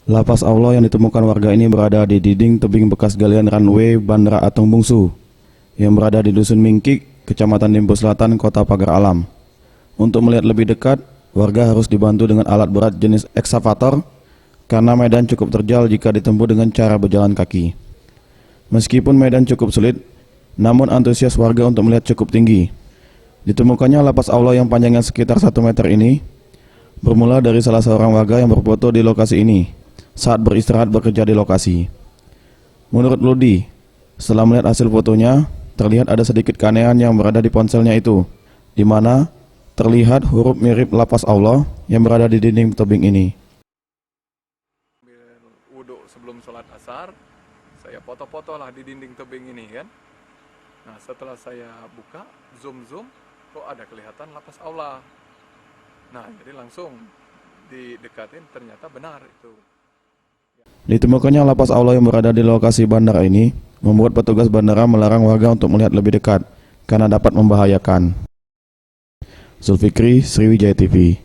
Lapas Allah yang ditemukan warga ini berada di dinding tebing bekas galian runway Bandara Atung Bungsu yang berada di Dusun Mingkik, Kecamatan Dempo Selatan, Kota Pagar Alam. Untuk melihat lebih dekat, warga harus dibantu dengan alat berat jenis ekskavator karena medan cukup terjal jika ditempuh dengan cara berjalan kaki. Meskipun medan cukup sulit, namun antusias warga untuk melihat cukup tinggi. Ditemukannya lapas Allah yang panjangnya sekitar 1 meter ini bermula dari salah seorang warga yang berfoto di lokasi ini saat beristirahat bekerja di lokasi. Menurut Ludi, setelah melihat hasil fotonya, terlihat ada sedikit keanehan yang berada di ponselnya itu, di mana terlihat huruf mirip lapas Allah yang berada di dinding tebing ini. Wudhu sebelum sholat asar, saya foto-foto lah di dinding tebing ini kan. Nah setelah saya buka, zoom, kok ada kelihatan lapas Allah. Nah jadi langsung didekatin, ternyata benar itu. Ditemukannya lapas Allah yang berada di lokasi bandara ini membuat petugas bandara melarang warga untuk melihat lebih dekat karena dapat membahayakan. Zulfikri, Sriwijaya TV.